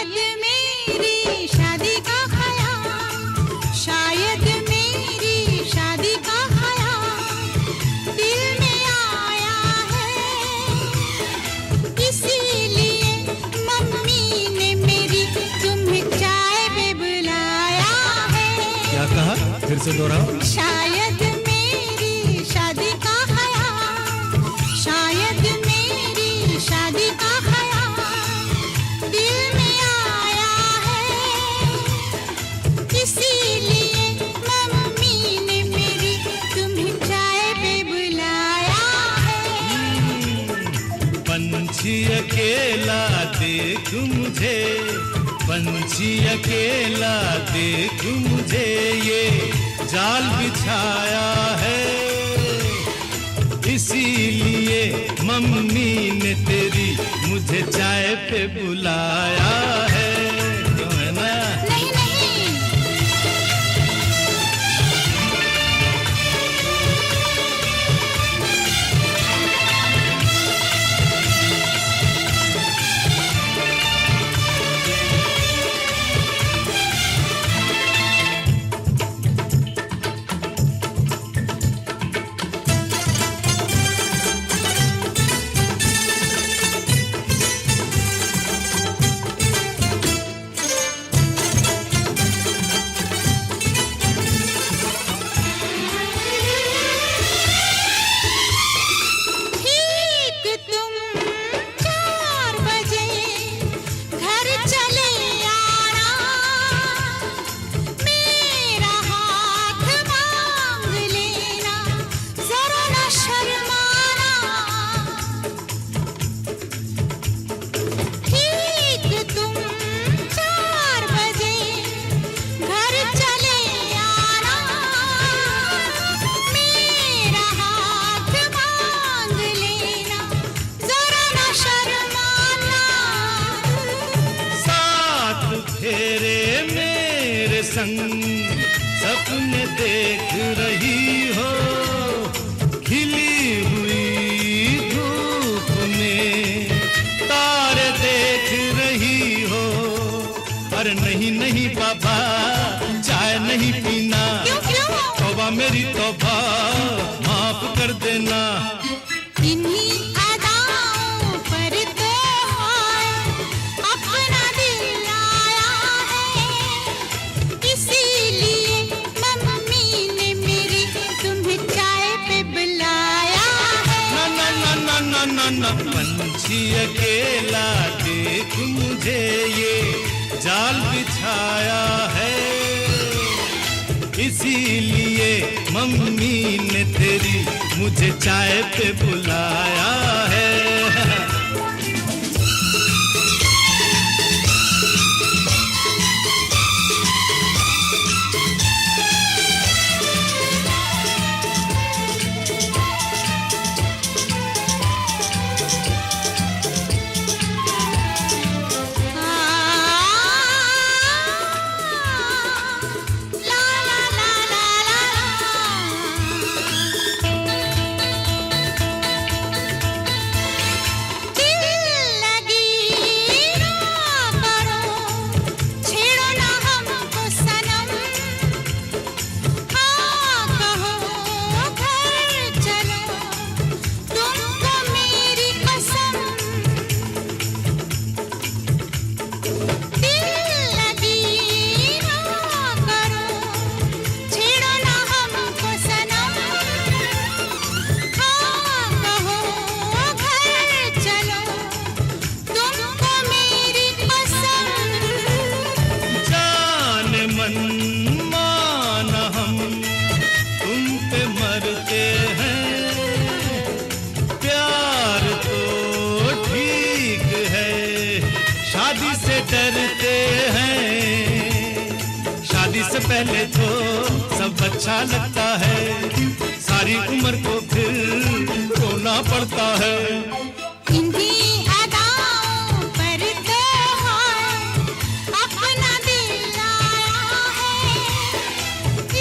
शायद मेरी शादी का ख्याल, शायद मेरी शादी का ख्याल दिल में आया है, इसीलिए मम्मी ने मेरी तुम्हें चाय पे बुलाया है। क्या कहा? फिर से दोहराओ। शायद मेरी शादी का ख्याल, शायद मेरी शादी का ख्याल दिल में आया है, इसीलिए मम्मी ने मेरी तुम्हें चाय पे बुलाया है। पंछी अकेला देख मुझे, पंछी अकेला देख मुझे, ये जाल बिछाया है, इसीलिए मम्मी ने तेरी मुझे चाय पे बुलाया है। क्यों है ना? नहीं नहीं, ठीक तुम 4 बजे घर चले आना, मेरा हाथ मांग लेना, जरा न शर्माना। ठीक तुम 4 बजे घर चले आना, मेरा हाथ मांग लेना, जरा न शर्माना। साथ फेरे मेरे संग सपने देख रही हो, खिली हुई धूप में तारे देख रही हो। अरे नहीं नहीं बाबा, चाय नहीं पीना, क्यों क्यों? तौबा मेरी तौबा, माफ कर देना। इन्हीं अदाओं पर तो हाय अपना दिल आया है, इसीलिए मम्मी ने मेरी तुम्हें चाय पे बुलाया है। ना ना ना ना ना ना, पंछी अकेला देख मुझे, ये जाल बिछाया है, इसीलिए मम्मी ने तेरी मुझे चाय पे बुलाया है। ला ला ला ला दिल लगी ना करो, छेड़ो ना हमको सनम, हाँ कहो घर चलो, तुमको मेरी कसम। दिल लगी ना करो, छेड़ो ना हमको सनम, हाँ कहो घर चलो, तुमको मेरी कसम। जान मन मान हम तुम पे मरते हैं, प्यार तो ठीक है, शादी से डरते हैं। शादी से पहले तो सब अच्छा लगता है, सारी उम्र को फिर रोना पड़ता है। इन्हीं अदाओं पर तो हाय अपना दिल आया है,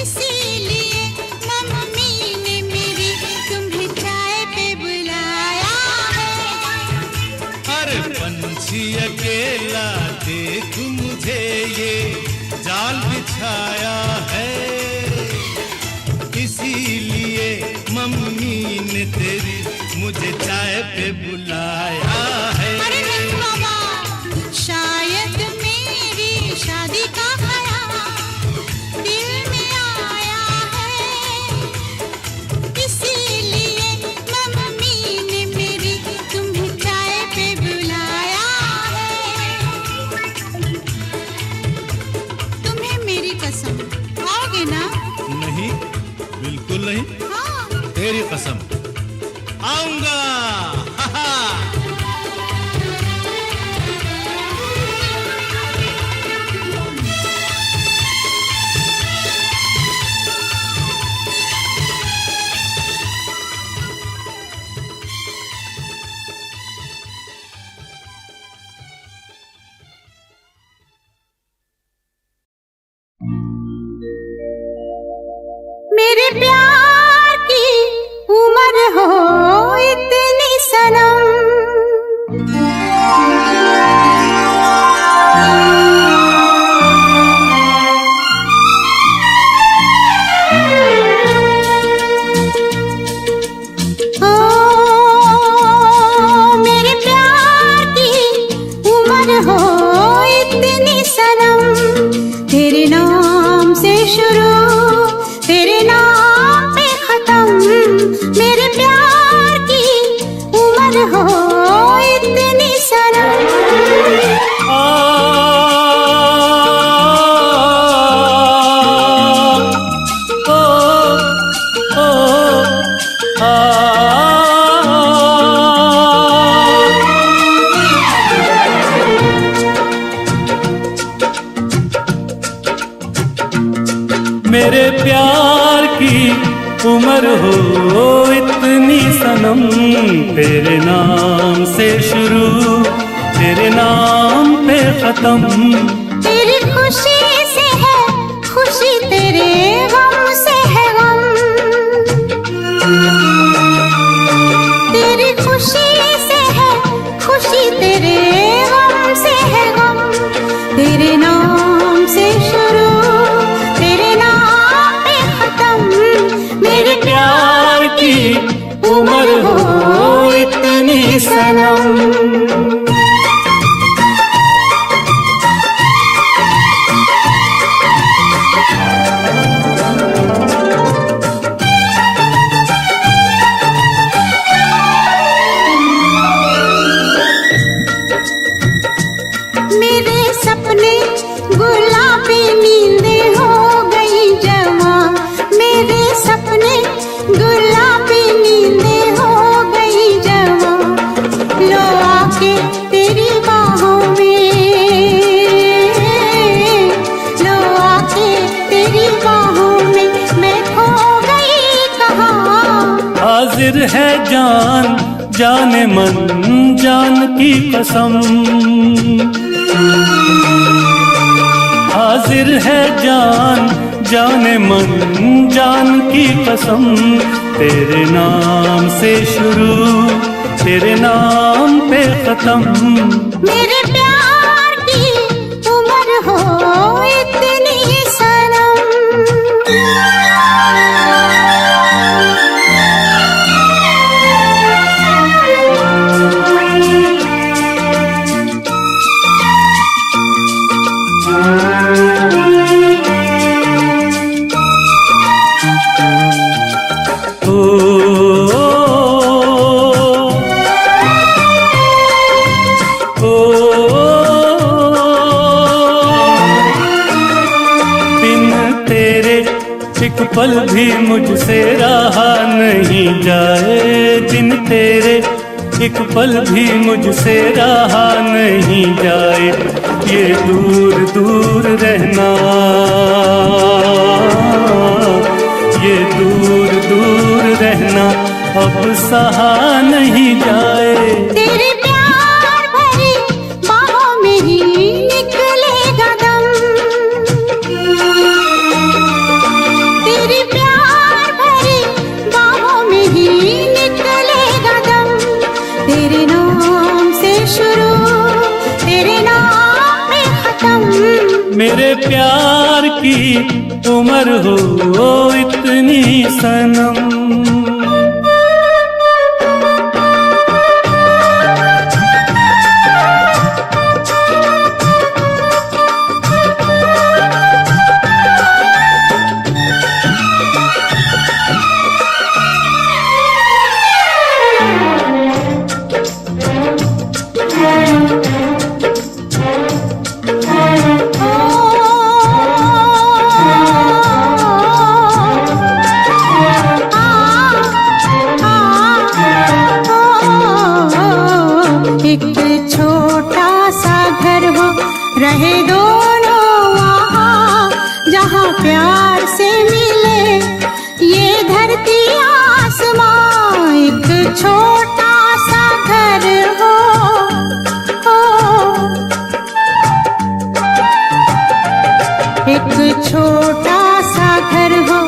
इसीलिए मम्मी ने मेरी तुम्हें चाय पे बुलाया है। अरे पंछी अकेला देख मुझे ये जाल बिछाया है, इसीलिए मम्मी ने तेरी मुझे चाय पे बुलाया है। अरे नहीं बाबा, शायद मेरी शादी का ख्याल दिल में आया है, इसीलिए मम्मी ने मेरी तुम्हें चाय पे बुलाया है। तुम्हें मेरी कसम, आओगे ना? नहीं, बिल्कुल नहीं। हाँ। तेरी कसम, आऊंगा। हा हा। मेरे प्यार की उम्र हो इतनी सनम, ओ मेरे प्यार की उम्र हो इतनी सनम, तेरे नाम से शुरू तेरे नाम पे खत्म, मेरे प्यार की उम्र हो इतनी सनम। मेरे प्यार की उम्र हो इतनी सनम, तेरे नाम से शुरू तेरे नाम पे खत्म, तेरी खुशी से है खुशी, तेरे गम से है गम, तेरी खुशी से है खुशी, तेरे गम से है गम, तेरे नाम से शुरू तेरे नाम पे खत्म, मेरे प्यार की उम्र हो इतनी सनम। मेरे सपने गुलाबी नींदें हो गई जवा, मेरे सपने गुलाबी नींदें हो गई जवा, लो आके तेरी बाहों में, लो आके तेरी बाहों में, मैं खो गई कहाँ। हाजिर है जान जाने मन जान की कसम, हाजिर है जान जाने मन जान की कसम, तेरे नाम से शुरू तेरे नाम पे खत्म, मेरे प्यार की उम्र हो इतनी सनम। एक पल भी मुझसे रहा नहीं जाए, दिन तेरे एक पल भी मुझसे रहा नहीं जाए, ये दूर दूर रहना, ये दूर दूर रहना अब सहा नहीं जाए। तेरे प्यार भरी बाहों में ही निकलेगा दम, तेरे प्यार भरी बाहों में ही निकलेगा दम, तेरे नाम से शुरू तेरे नाम पे खत्म। मेरे प्यार की उम्र हो इतनी सनम। एक छोटा सा घर हो, रहे दोनों वहाँ, जहाँ प्यार से मिले ये धरती आसमां। एक छोटा सा घर हो, एक छोटा सा घर हो,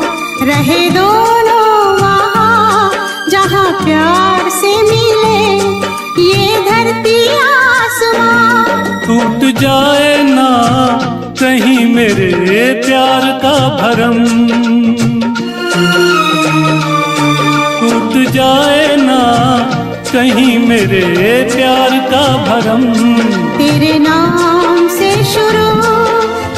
रहे दोनों वहाँ, जहाँ प्यार से मिले ये धरती आसमां। टूट जाए ना कहीं मेरे प्यार का भरम, टूट जाए ना कहीं मेरे प्यार का भरम। तेरे नाम से शुरू,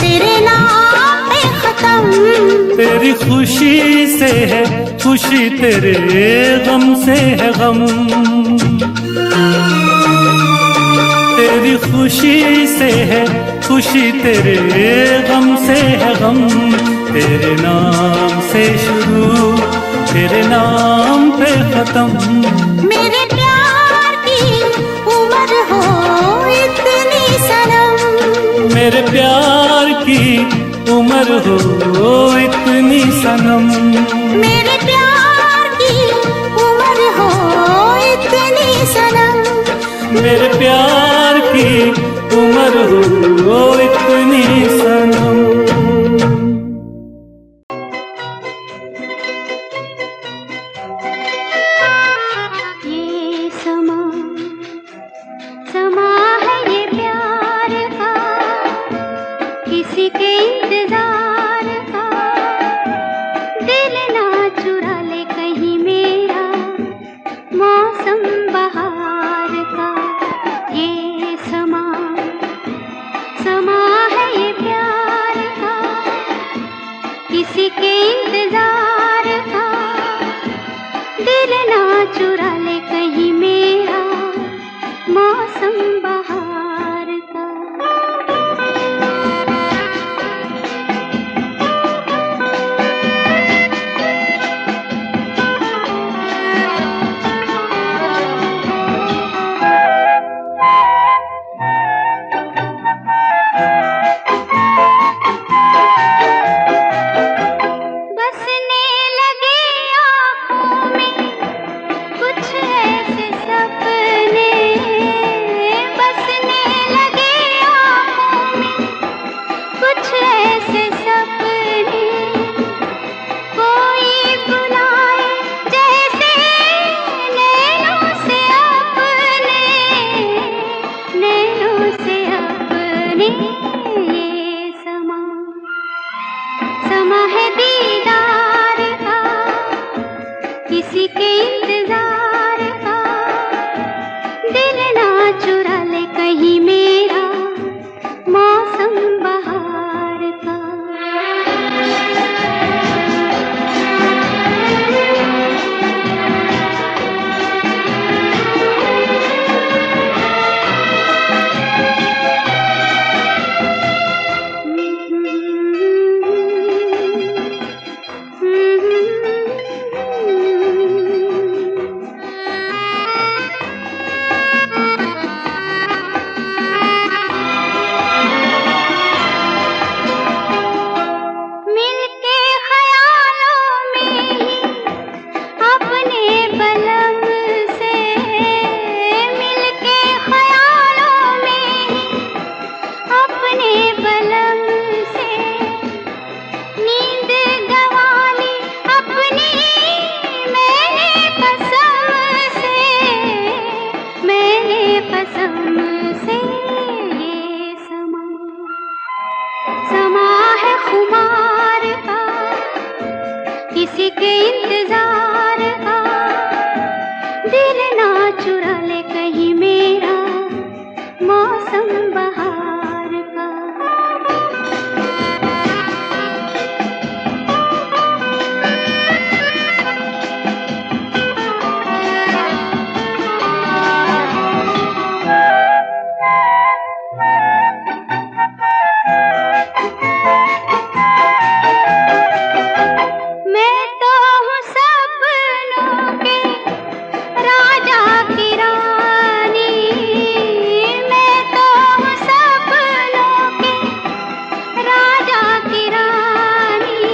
तेरे नाम पे खत्म। तेरी खुशी से है खुशी, तेरे गम से है गम। तेरी खुशी से है खुशी, तेरे गम से है गम। तेरे नाम से शुरू, तेरे नाम पे खत्म। मेरे प्यार की उम्र हो इतनी सनम। मेरे प्यार की उम्र हो इतनी सनम। मेरे प्यार की उम्र हो इतनी सनम। मेरे प्यार की उम्र हो इतनी सनम। ये समा समा है ये प्यार का, किसी के इंतजार का। दिल ना चुरा ले कहीं मेरा मौसम बहार का। ये समा समा है ये प्यार का, किसी के इंतजार का। दिल ना चुरा ले कहीं मेरा मौसम बहार का। बसने लगे आँखों में कुछ खुमार का, किसी के इंतजार का, दिल ना चुरा ले कहीं मेरा मौसम बहार का। मैं तो हूँ सपनों के राजा की रानी, मैं तो हूँ सपनों के राजा की रानी।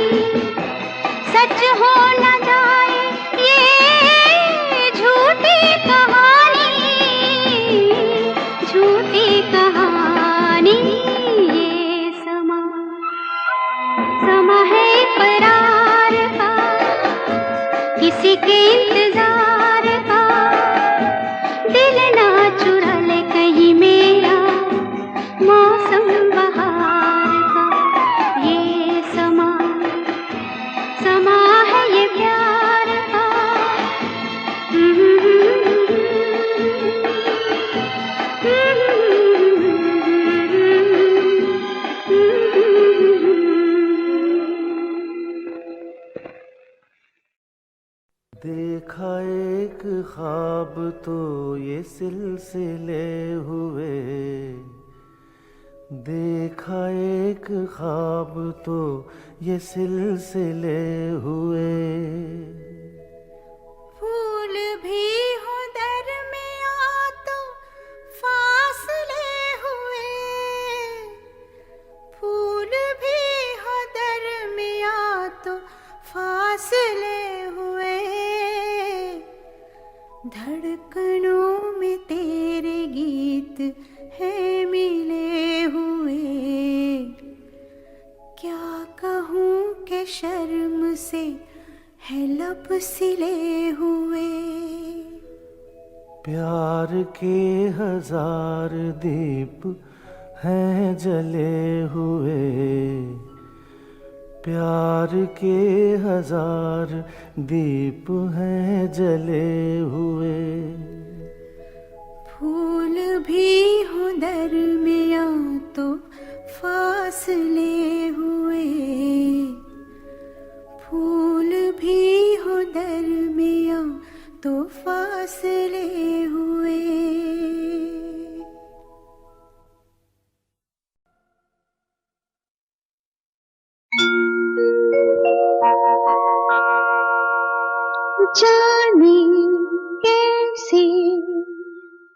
सच हो न जाए ये झूठी कहानी, झूठी कहानी। ये समा है इकरार का, किसी के इंतजार का, दिल ना चुरा ले कहीं मेरा मौसम बहार का। ये समा है ये प्यार का। देखा एक ख्वाब तो ये सिलसिले हुए, देखा एक ख्वाब तो ये सिलसिले हुए। फूल भी हो दरमियां तो फासले हुए, फूल भी हो दरमियां तो फासले हुए। धड़कनों में तेरे गीत है मिले हुए। क्या कहूँ कि शर्म से है लब सिले हुए। प्यार के हजार दीप हैं जले हुए, प्यार के हजार दीप हैं जले हुए। फूल भी हो दरमियां तो फासले हुए, फूल भी हो दरमियां तो फासले हुए। जाने कैसे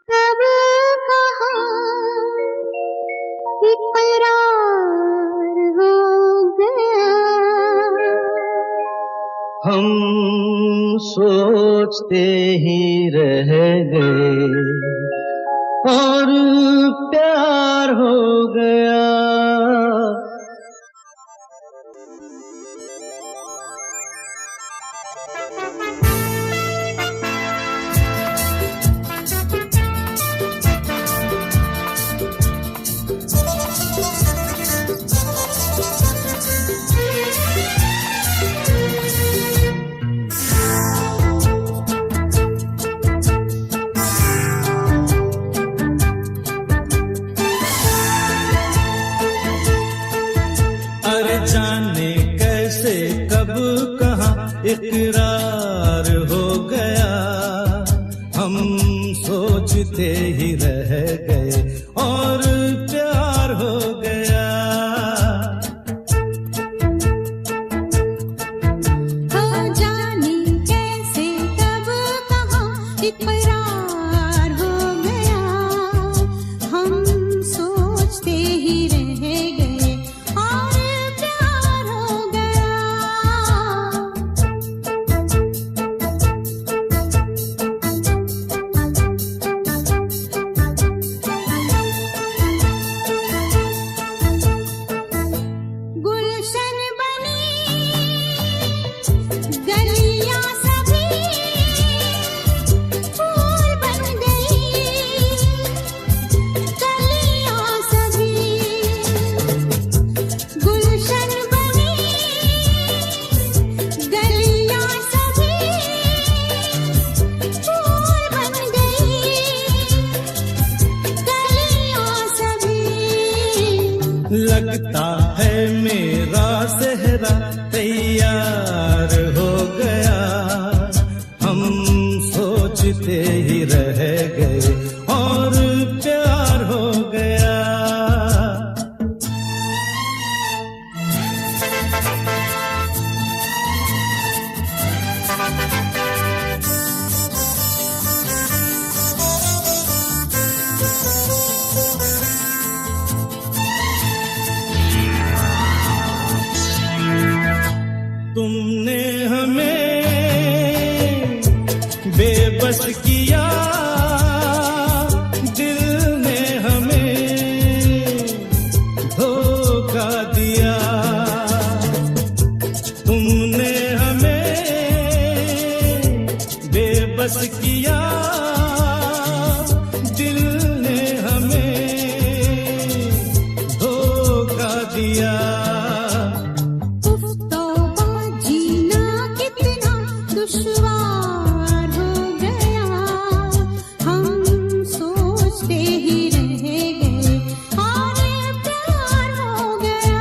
कब कहाँ इकरार हो गया। हम सोचते ही रह गए और प्यार हो गया। इकरार हो गया, हम सोचते ही रह गए और प्यार हो गया। हो जाने कैसे कब कहाँ इकरार हो गया, हम सोचते ही रह गए और प्यार हो गया। लगता है मेरा सेहरा तैयार हो गया, हम सोचते ही रह गए और प्यार हो गया। तुमने हमें बेबस किया, दिल ने हमें धोखा दिया। तुमने हमें बेबस किया, दिल ने हमें धोखा दिया। दुश्वार हो गया, हम सोचते ही रह गए और प्यार हो गया।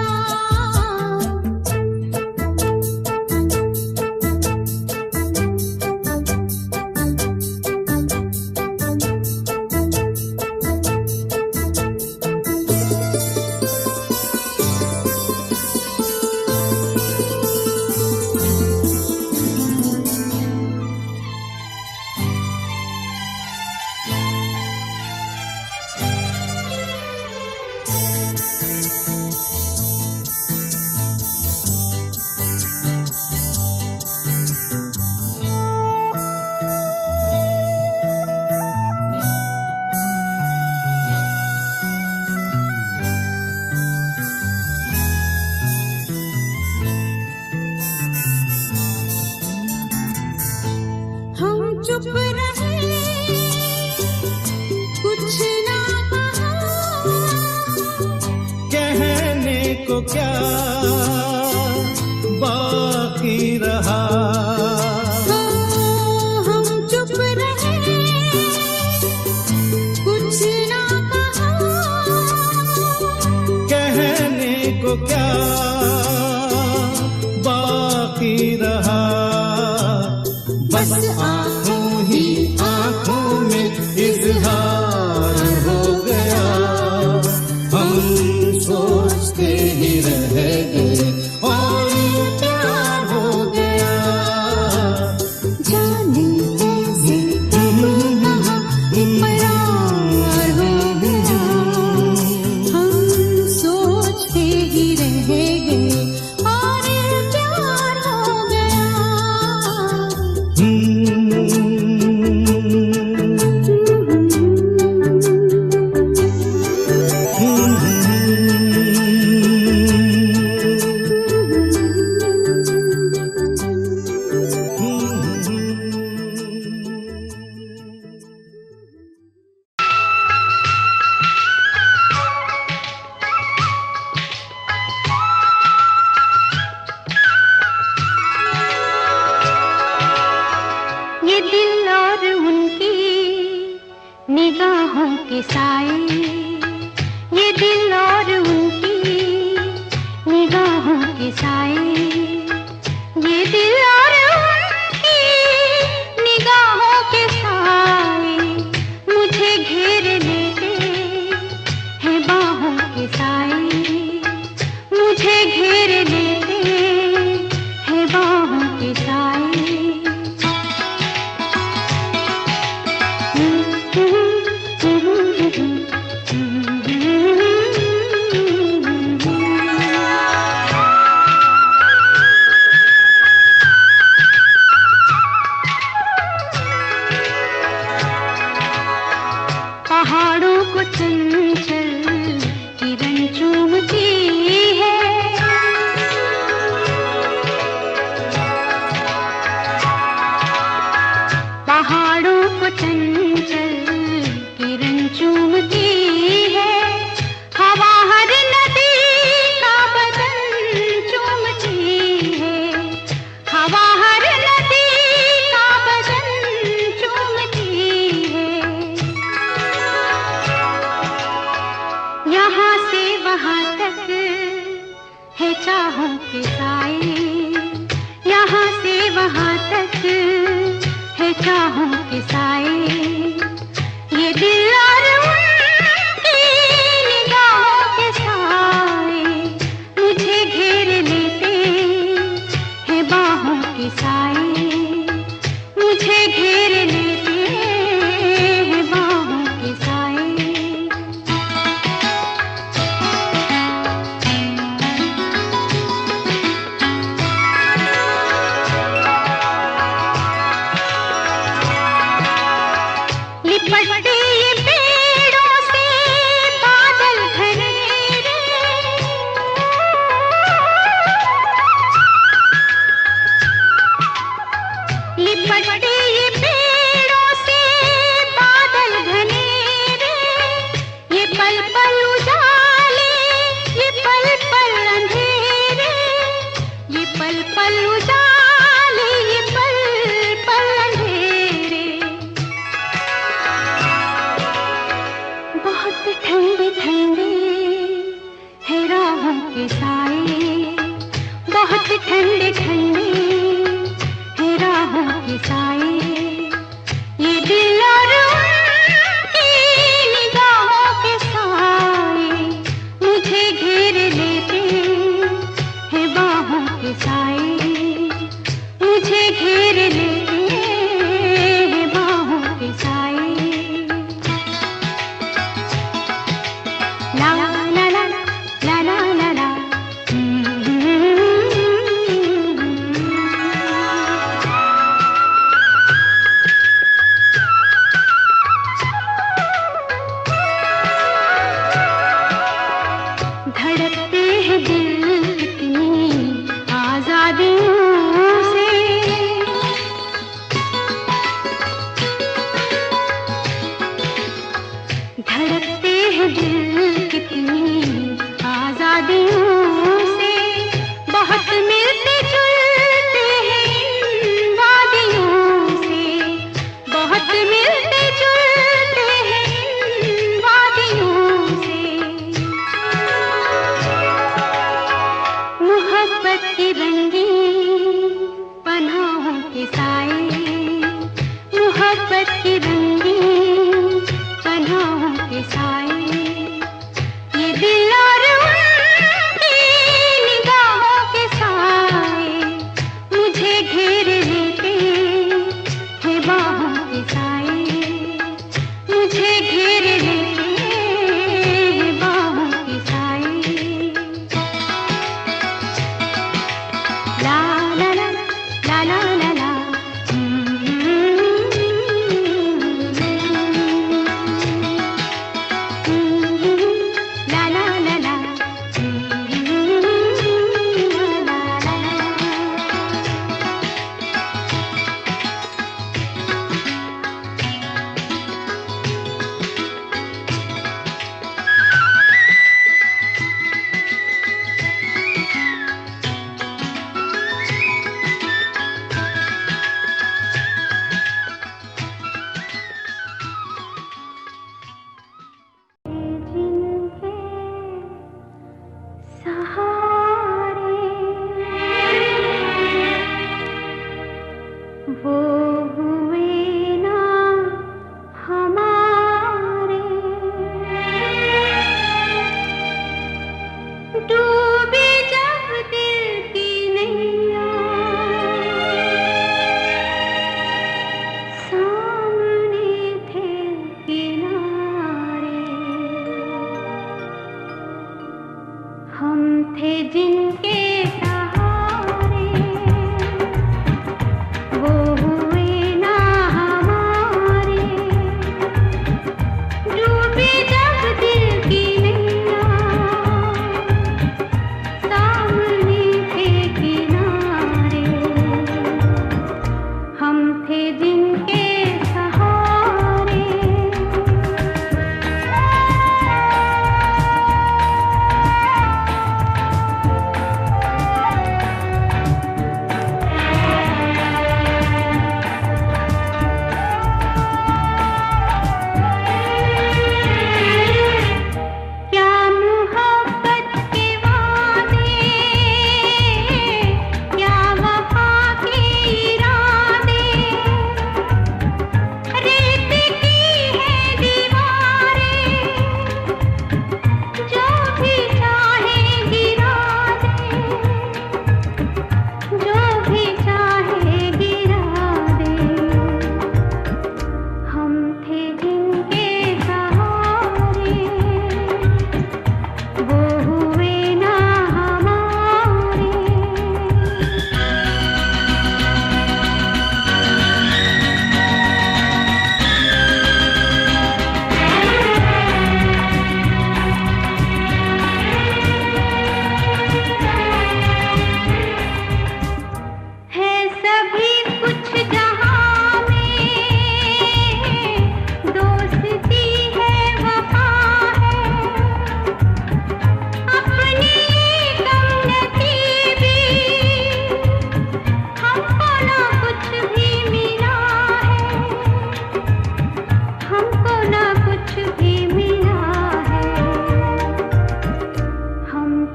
हम चुप रहे, कुछ ना कहा, कहने को क्या बाकी रहा। हम चुप रहे, कुछ ना कहा, कहने को क्या बाकी रहा। बस आंखों ही आंखों में इजहार हो गया, हम सोचते ही रह गए और प्यार हो गया। जाने कैसे कब कहाँ इकरार हो गया, हम सोचते ही रह गए और प्यार हो गया। है चाहों के साए, यहाँ से वहाँ तक है चाहों के साए। ये दिल और उनकी निगाहों के साए मुझे घेर लेते हैं बाहों के साए, मुझे घेर लेते हैं बाहों के साए। लिपटते ये पेड़ों से बादल घनेरे, लिपटते ये पेड़ों से बादल घनेरे, ये पल पल उजाले, ये पल पल अंधेरे, ये पल पल उजाले, ये पल पल अंधेरे। बहुत ठंडे ठंडे है राहों के साए, बहुत ठंडे ठंडे है राहों के साए। ये दिल और उनकी निगाहों के साए मुझे घेर लेते हैं बाहों के साए, मुझे घेर लेते हैं बाहों के साए। ला ला ला ला ला ला ला। धड़कते हैं दिल कितनी आजादियों से, धड़कते हैं दिल कितनी आजादियों से। बहुत मिलते जुलते हैं इन वादियों से, बहुत मिलते जुलते हैं इन वादियों से। मोहब्बत की रंगीन पनाहों के साए, मोहब्बत की रंगीन पनाहों के साए। ये दिल और उनकी निगाहों के साए मुझे घेर लेते हैं बाहों के साए, मुझे घेर लेते हैं बाहों के साए। ला ला ला ला ला ला ला। ला ला ला ला। वो हुए ना हमारे, डूबे जब दिल की नैया, सामने थे किनारे, हम थे जिनके सहारे। वो हुए ना हमारे, डूबे जब दिल की नैया, सामने थे किनारे, हम थे जिनके सहारे।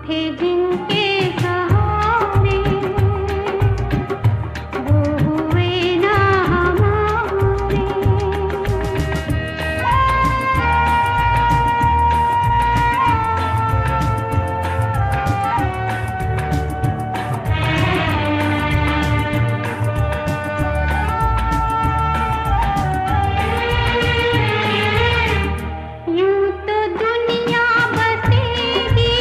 थे जिनके सहारे वो हुए ना हमारे। यूं तो दुनिया बसेगी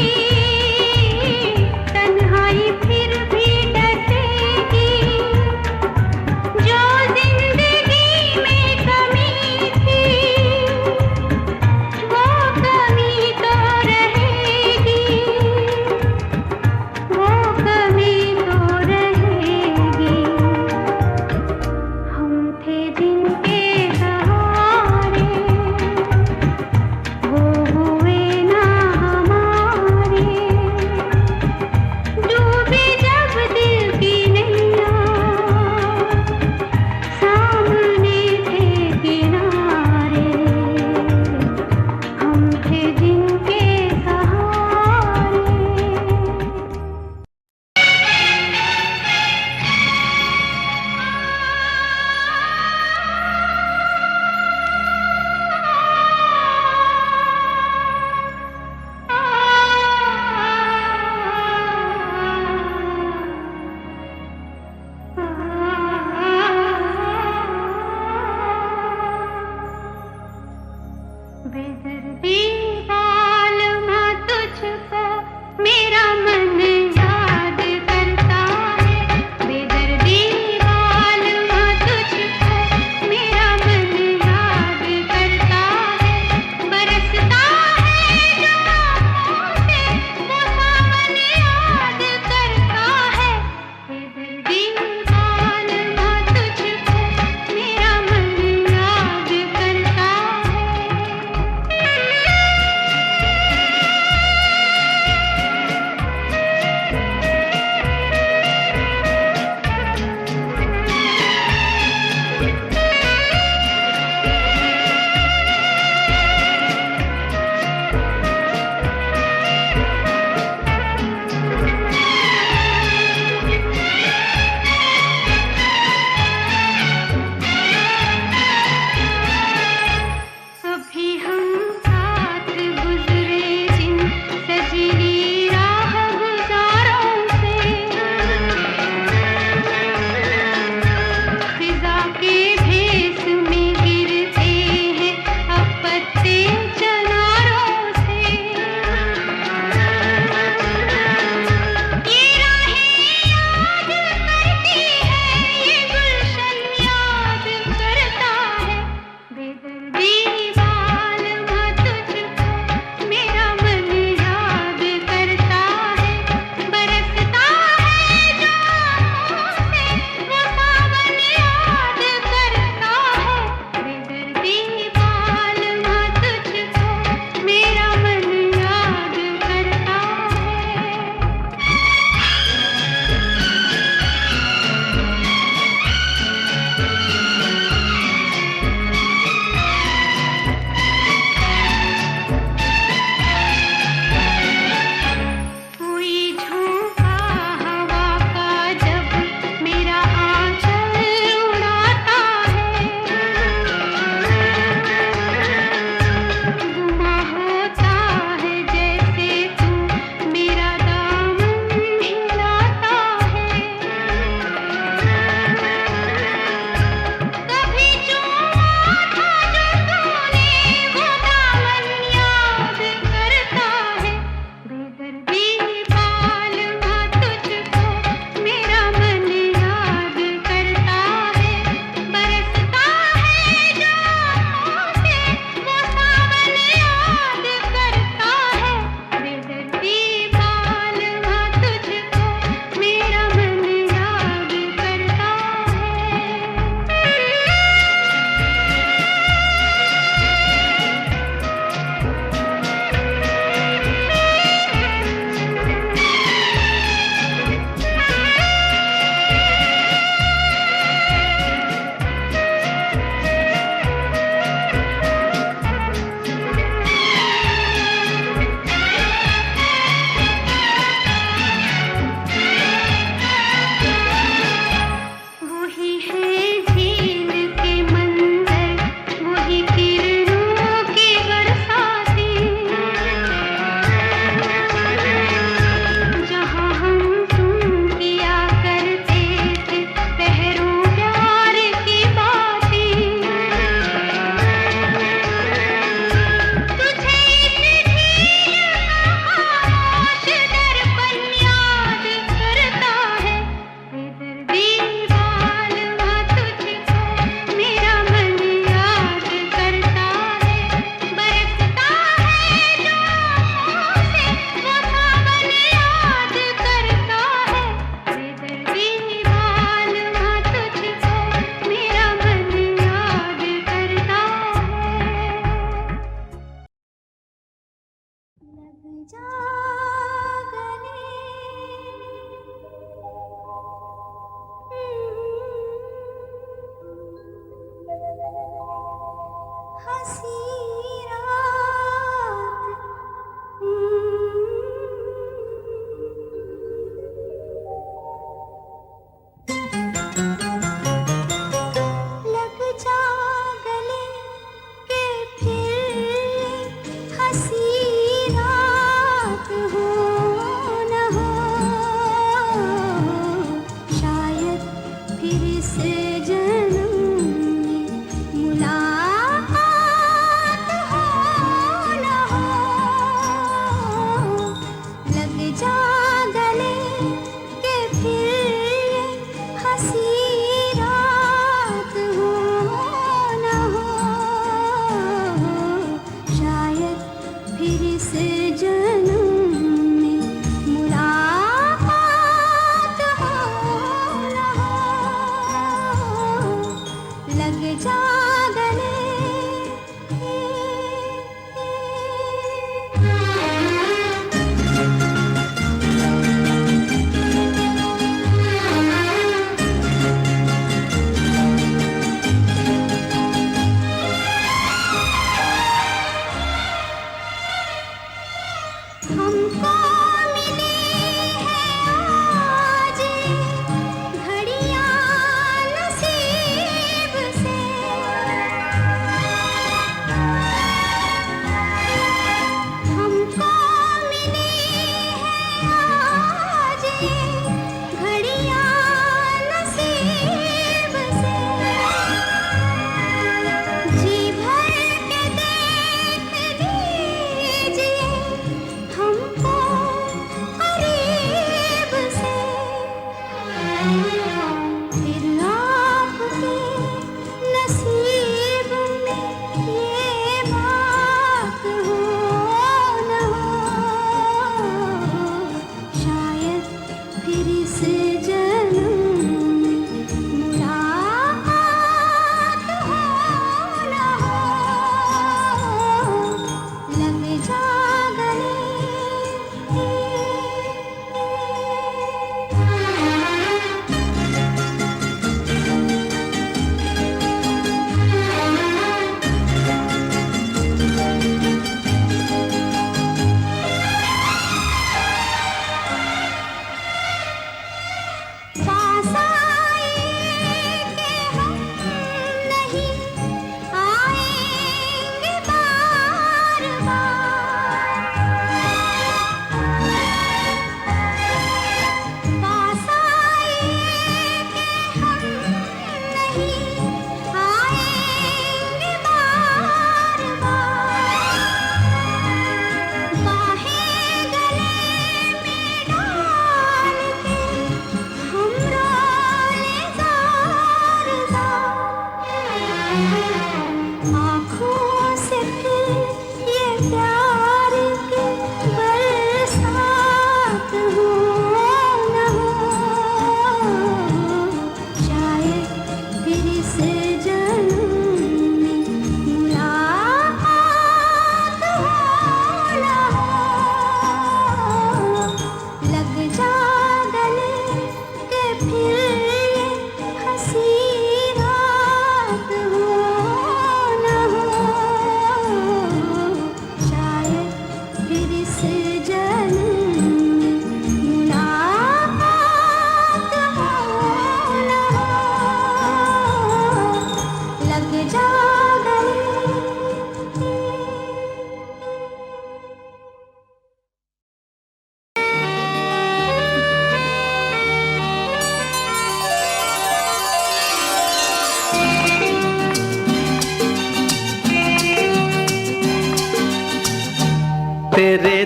तेरे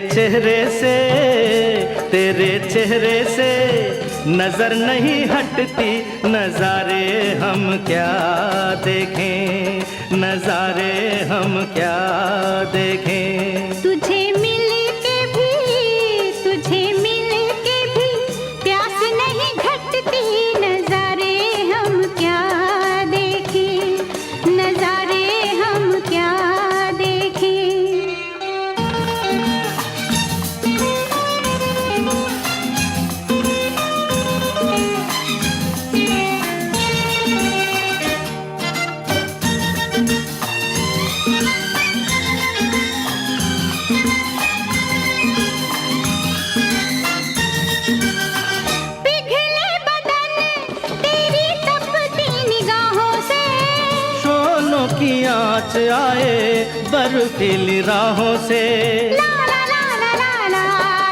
चेहरे से नजर नहीं हटती, नजारे हम क्या देखें, नजारे हम क्या देखें। तुझे मिल के भी प्यास नहीं घटती, नजारे हम क्या देखें, नजारे हम क्या देखें। पिघले बदन तेरी तपती निगाहों से, शोलों की आँच आए बर्फीली राहों से। ला ला ला ला ला ला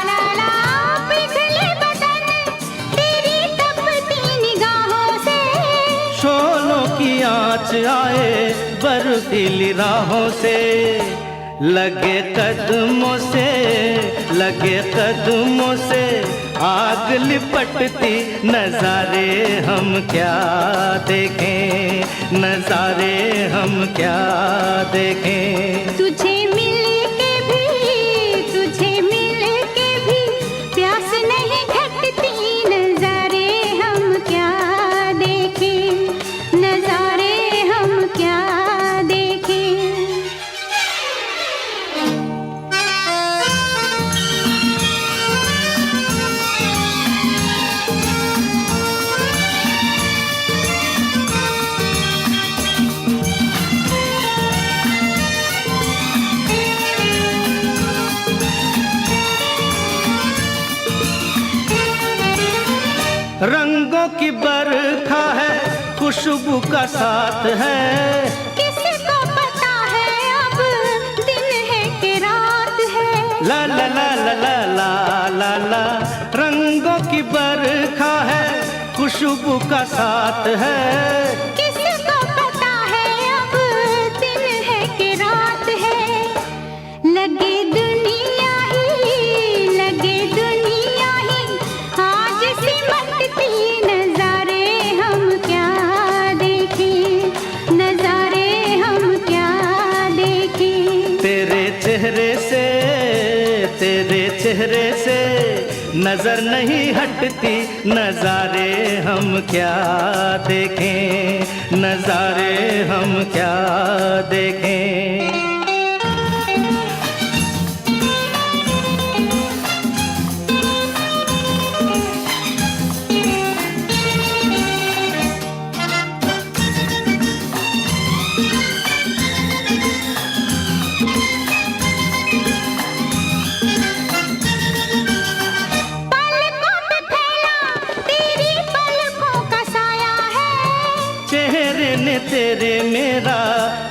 ला ला। पिघले बदन तेरी तपती निगाहों से, शोलों की आँच आए बर्फीली राहों से। लगे कदमों से आग लिपटती, नजारे हम क्या देखें, नजारे हम क्या देखें। तुझे मिल के भी प्यास नहीं घटती, नजारे हम क्या देखें, नजारे हम क्या देखें। रंगों की बरखा है, खुशबू का साथ है, किसको पता है अब दिन है कि रात है। ला ला ला ला ला ला ला ला। रंगों की बरखा है, खुशबू का साथ है, किसको पता है अब दिन है कि रात है। लगे दुनिया ही आज सिमटती, नजारे हम क्या देखें, नजारे हम क्या देखें। तेरे चेहरे से नजर नहीं हटती, नजारे हम क्या देखें, नजारे हम क्या देखें। पलकों पे फैला तेरी पलकों का साया है, चेहरे ने तेरे मेरा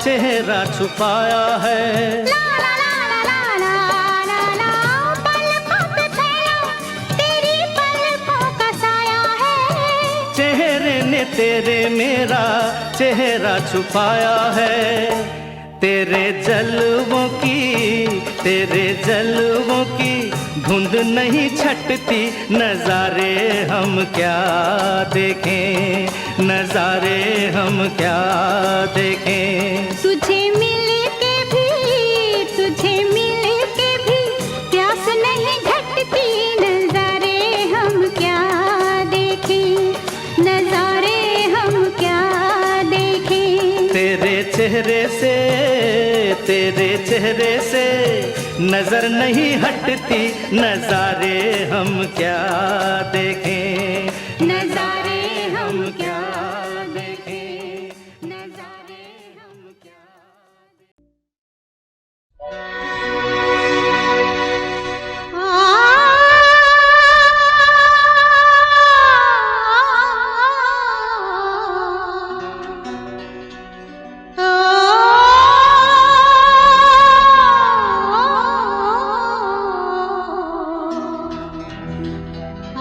चेहरा छुपाया है। ला ला ला ला ला ला ला। पलकों पे फैला तेरी पलकों का साया है, चेहरे ने तेरे मेरा चेहरा छुपाया है। तेरे जलवों की धुंध नहीं छटती, नजारे हम क्या देखें, नजारे हम क्या देखें। तुझे मिल के भी प्यास नहीं घटती, नजारे हम क्या देखें, नजारे हम क्या देखें। तेरे चेहरे से नजर नहीं हटती, नजारे हम क्या देखें, नजारे हम क्या देखें। नजारे हम क्या आ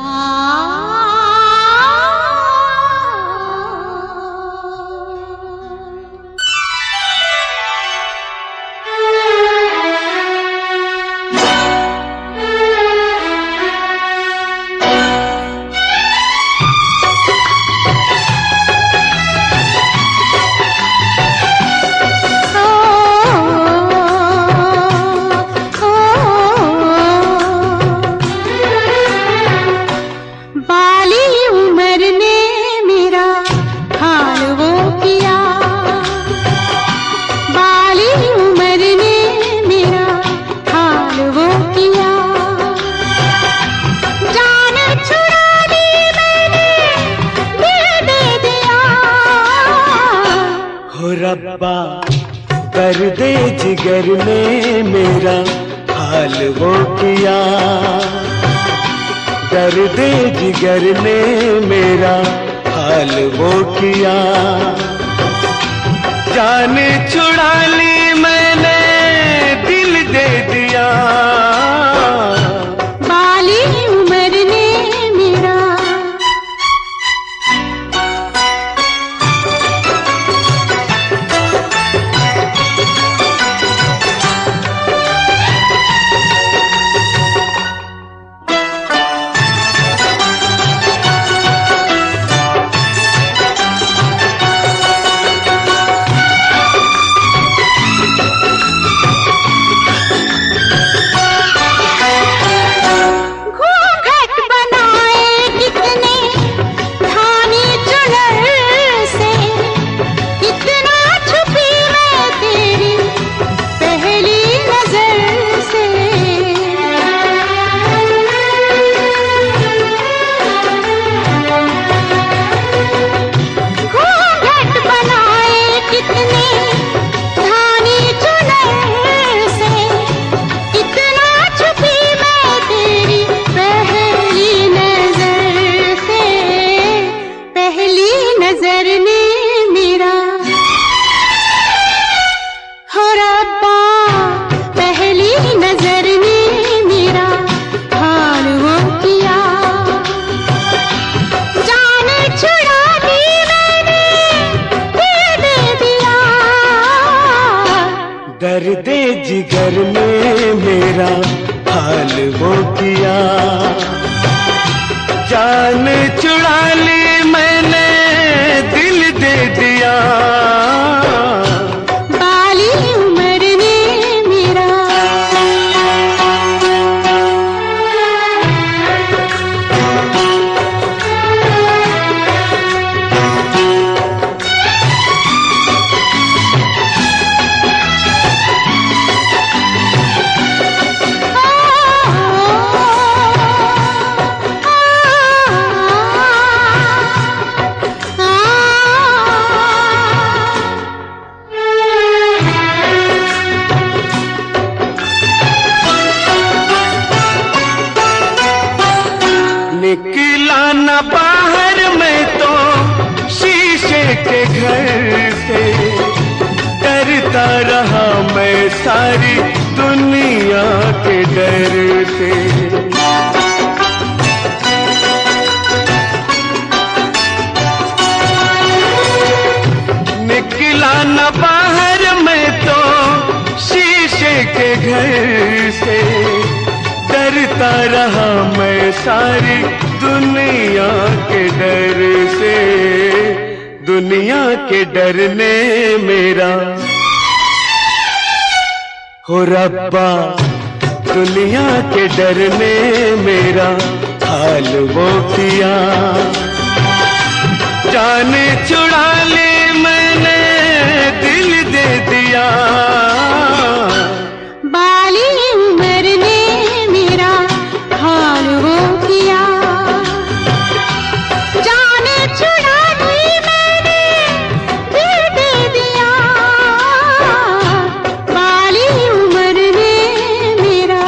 दर्द जिगर ने मेरा हाल वो किया, दर्द जिगर ने मेरा हाल वो किया। जान छुड़ा ली मैंने दिल दे दिया, बाली उम्र ने मेरा दर्द जिगर ने मेरा हाल वो किया। जान छुड़ा ली मैंने दिल दे दिया, बाली उम्र ने मेरा निकला न बाहर में तो शीशे के घर से, डरता रहा मैं सारी दुनिया के डर से। निकला न बाहर में तो शीशे के घर से, डरता रहा मैं सारी दुनिया के डर से। दुनिया के डर ने मेरा हो रब्बा, दुनिया के डर ने मेरा हाल वो किया। जान छुड़ा ली मैंने दिल दे दिया, बाली उम्र ने मेरा हाल वो किया। जान छुड़ा दी मैंने दिल दे दिया, बाली उम्र ने मेरा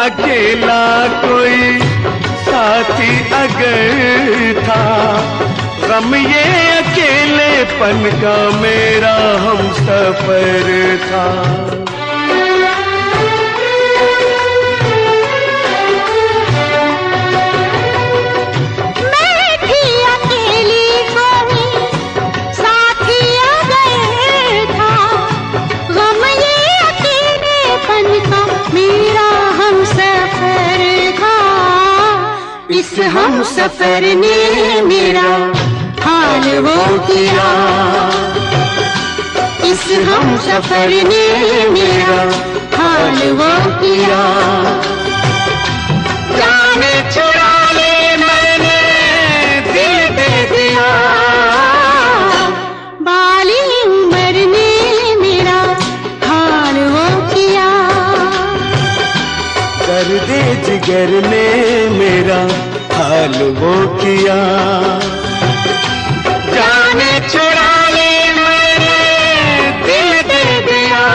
अकेला कोई साथी अगर था, गम ये अकेलेपन का मेरा हम सफर था। मैं थी अकेली कोई साथी अगर था, गम ये अकेलेपन का मेरा हम सफर था। इस हम सफर ने मेरा हाल वो किया, इस हम सफर ने मेरा हाल हाल वो किया। जाने छुड़ा ले मैंने दिल दे दिया, बाली उम्र ने मेरा हाल वो किया। दर्द जिगर ने मेरा हाल वो किया। जाने छुड़ा ले मैंने दिल दे दिया।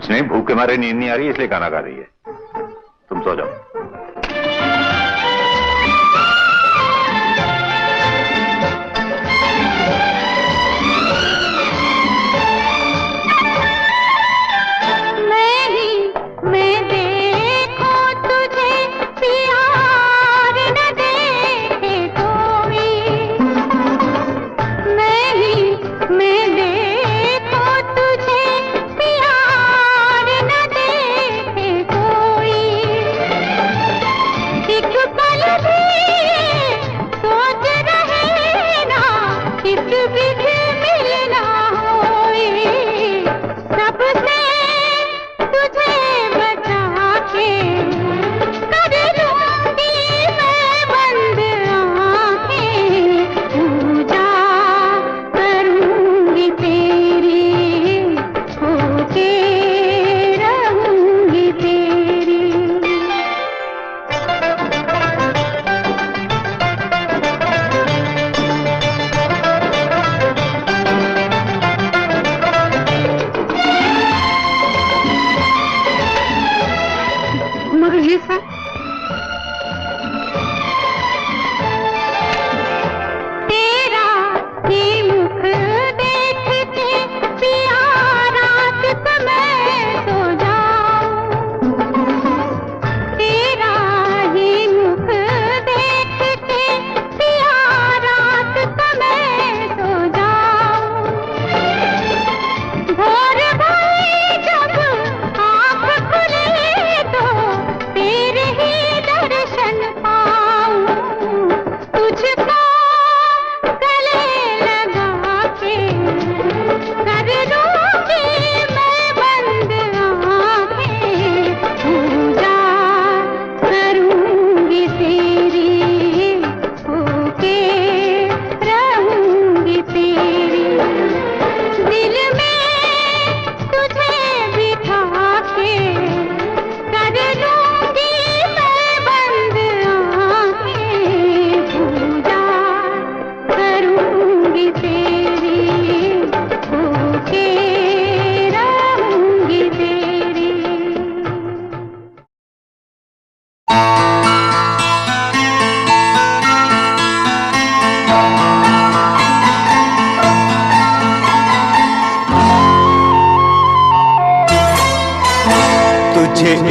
कुछ नहीं, भूख के मारे नींद नहीं आ रही इसलिए खाना खा रही है। तुम सो जाओ।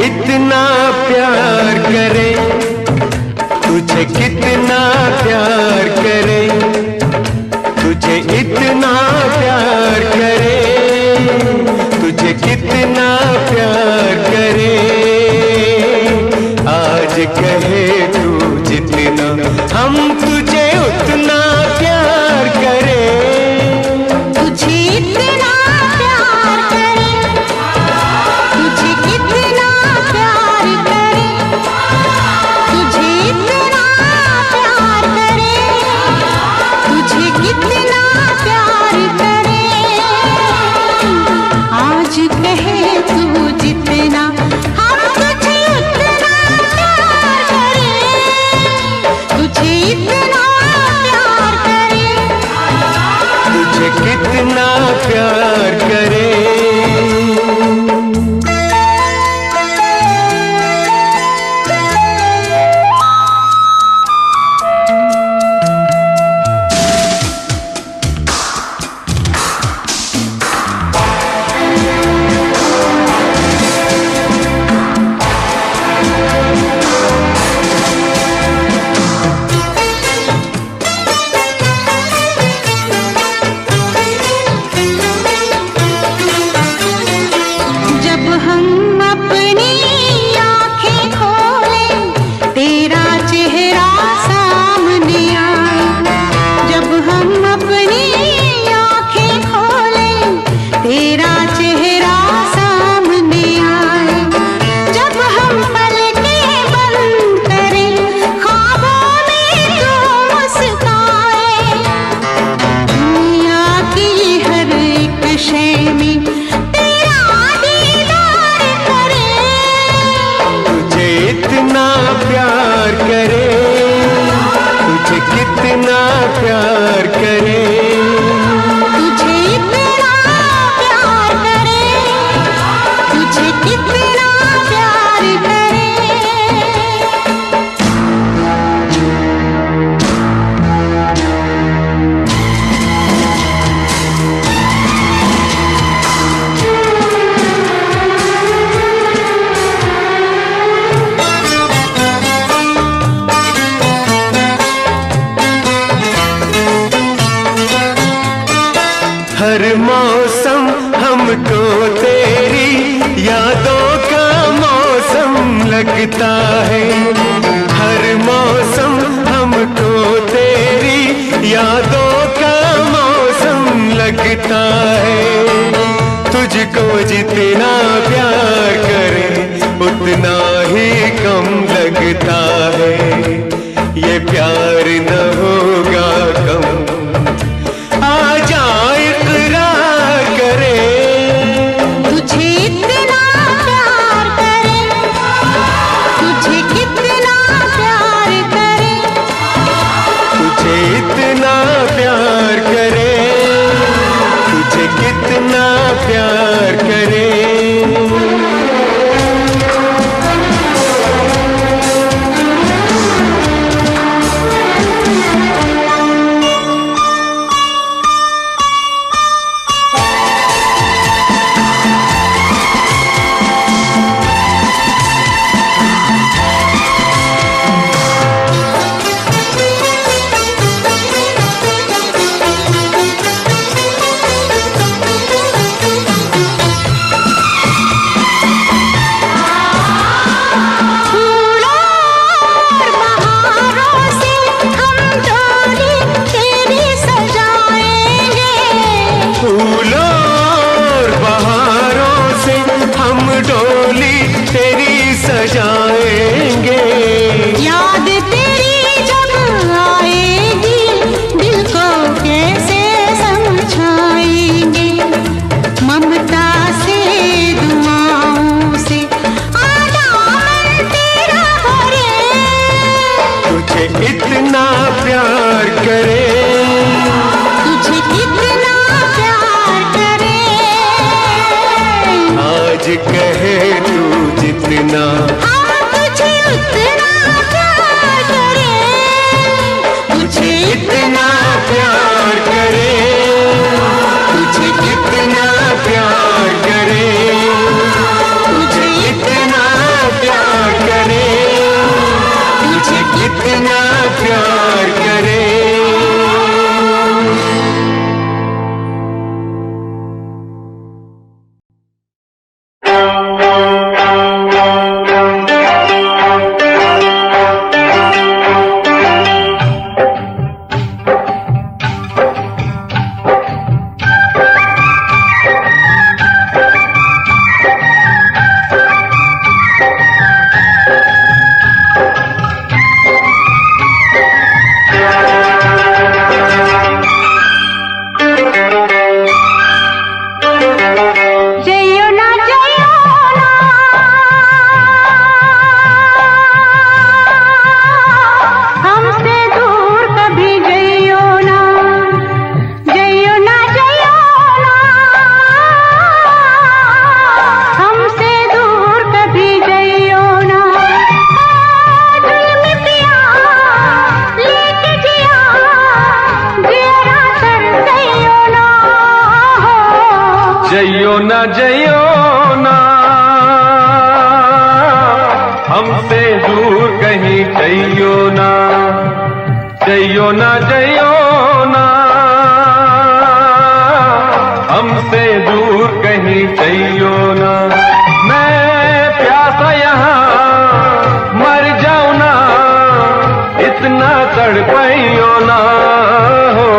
इतना प्यार करे, तुझे कितना प्यार करे, तुझे इतना प्यार करे, तुझे कितना प्यार करे। आज कहे तू जितना हम तुझे उतना प्यार करे। तुझे इतना प्यार करे, तुझे कितना प्यार करे, तुझे इतना प्यार करे, तुझे कितना प्यार करे। आज कहे तू जितना हम तुझे उतना प्यार करे। तुझे इतना प्यार करे, तुझे कितना प्यार करे। इतना प्यार करे। हर मौसम हमको तेरी यादों का मौसम लगता है। हर मौसम हमको तेरी यादों का मौसम लगता है। तुझको जितना प्यार करें उतना ही कम लगता है। ये प्यार न होगा कम, आजा इकरार करे। तुझे इतना प्यार करे, तुझे कितना प्यार करे। तुझे इतना प्यार करे, तुझे कितना प्यार करे। इतना प्यार करे, तुझे कितना प्यार करे। आज कहे तू जितना, तुझे उतना प्यार करे। तुझे इतना प्यार करे, तुझे कितना प्यार करे। तुझे इतना प्यार करे, तुझे कितना प्यार करे। जइयो ना हमसे दूर कहीं जइयो ना, जइयो ना हमसे दूर कहीं जइयो ना। मैं प्यासा यहाँ मर जाऊं ना, इतना तड़पाइयो ना हो।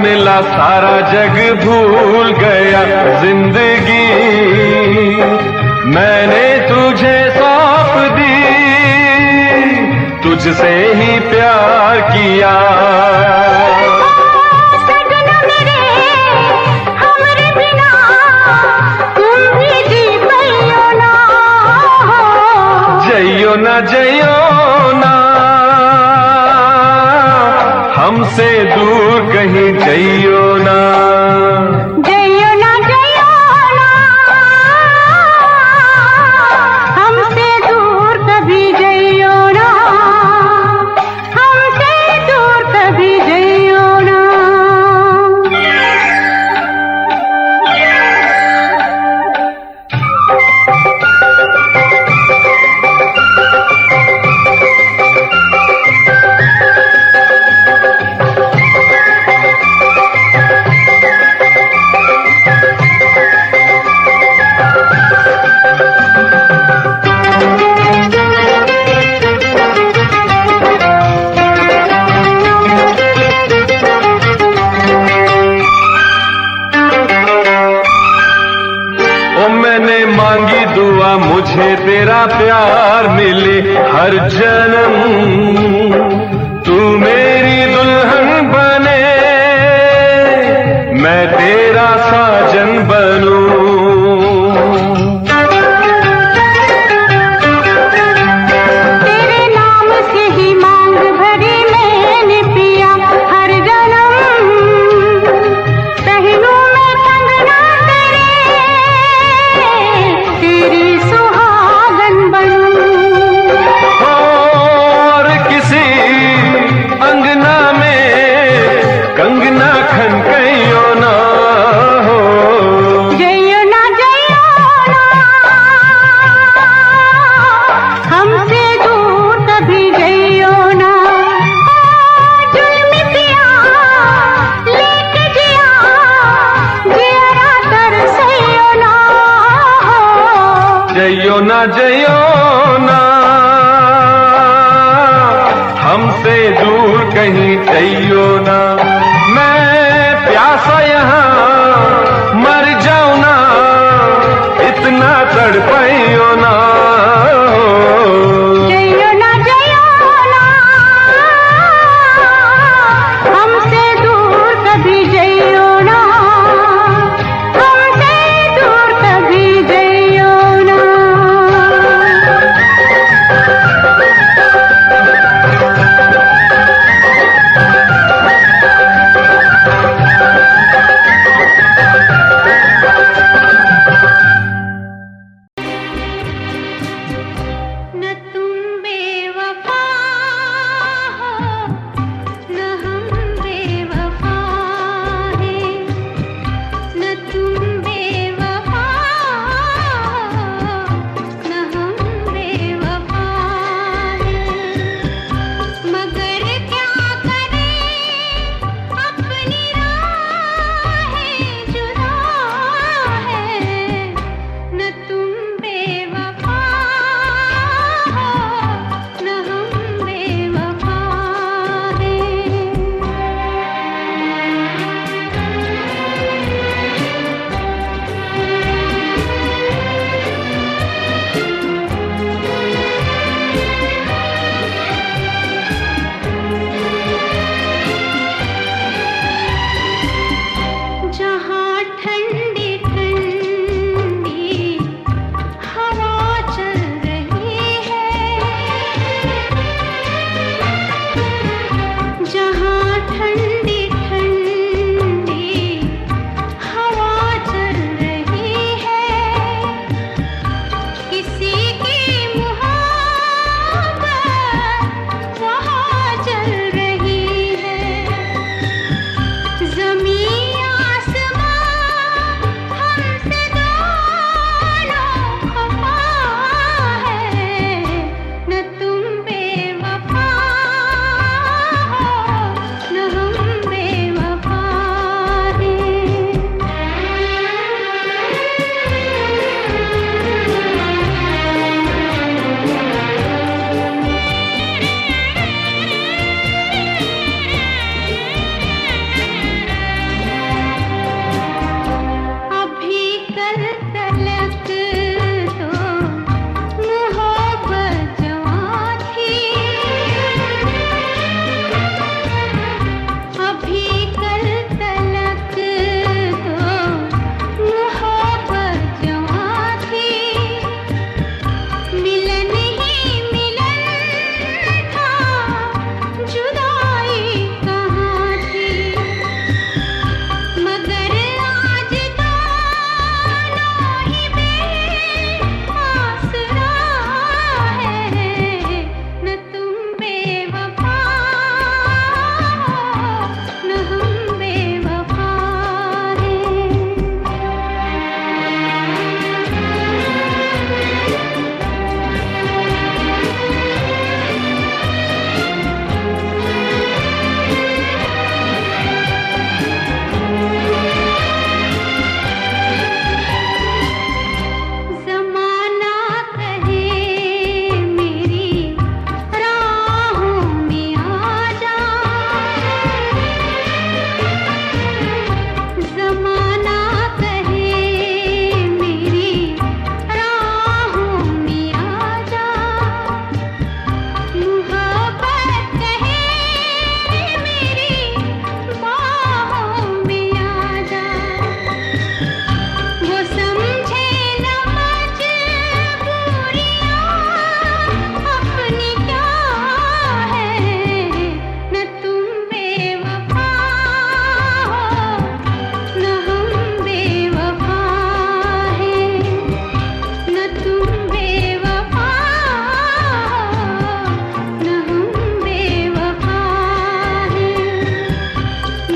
मिला सारा जग भूल गया जिंदगी मैंने तुझे सौंप दी तुझसे ही प्यार किया सजना मेरे हमरे बिना तुम भी जी पाइयो ना जइयो ना जइयो ना हमसे दूर कहीं जइयो ना जइयो ना हमसे दूर कभी जइयो ना हमसे दूर कभी जइयो ना मांगी दुआ मुझे तेरा प्यार मिले हर जन्म तू मेरी दुल्हन बने मैं तेरा साजन बनूं तेरे नाम से ही मांग भरी मैंने पिया हर जन्म पहनूं मैं कंगना तेरी सुहागन बनूं और किसी अंगना में कंगना खनकइयो ना हो जइयो ना हमसे दूर कभी जइयो ना जुल्मी पिया लेके जिया जिया तरसइयो ना जइयो ना हमसे दूर कहीं जइयो ना मैं प्यासा यहाँ मर जाऊं ना इतना तड़पाइयो ना जइयो ना हमसे दूर कभी जइयो ना हमसे दूर कभी जइयो ना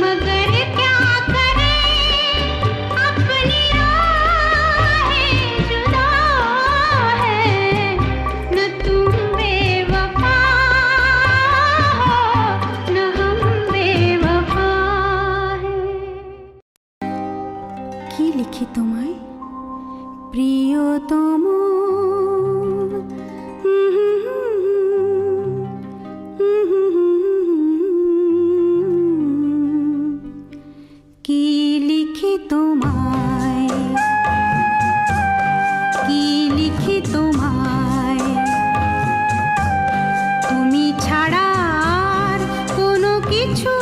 मगर क्या करें अपनी राहें जुदा है न तुम बेवफा हो न हम बेवफा है কি লিখি তোমায় প্রিয়তম কি লিখি তোমায় কি লিখি তোমায় তুমি ছাড়া আর কোনো কিছু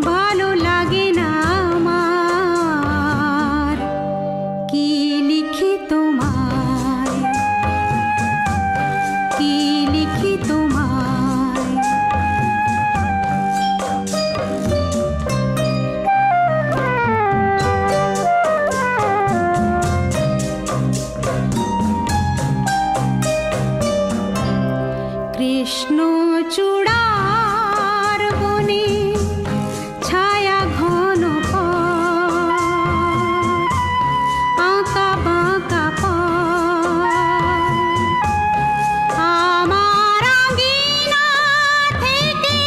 ভালো লাগে না আমার কি লিখি তোমায় কি লিখি তোমায় কৃষ্ণ চূড়ার বনে ছায়া ঘন পথ, আঁকা বাঁকা পথ। আমার আঙিনা থেকে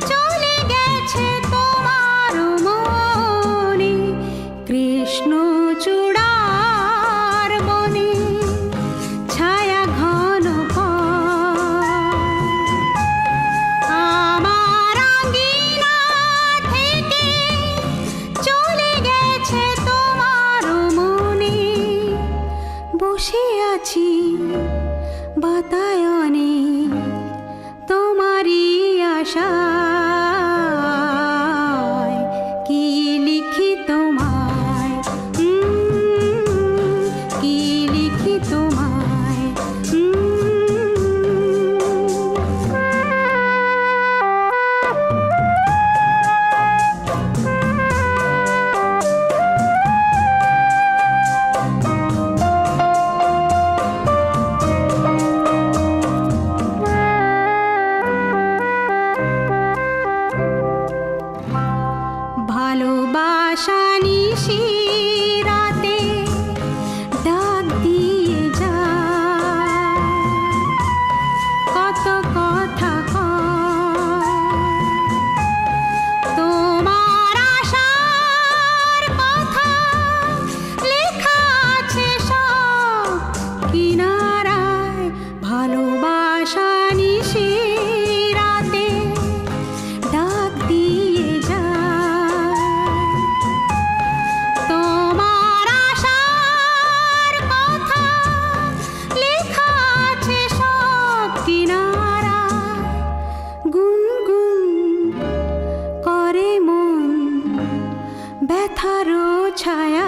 চলে গেছে তোমার মনে কৃষ্ণ চূড়ার বনে ছায়া ঘন পথ। আমার আঙিনা থেকে চলে গেছে তোমার মনে বসে আছি বাতায়নে তোমারই আশায় কি লিখি তোমায় কি লিখি তোমায় ভালোবাসা নিশি রাতে ডাক দিয়ে যায় কত কথা কয় তোমার আশার কথা লেখা আছে সব কিনারায় ভালোবাসা নিশি রাতে ডাক দিয়ে যায় তোমার আশার কথা লেখা আছে সব কিনারায় গুনগুন করে মন ব্যথারও ছায়া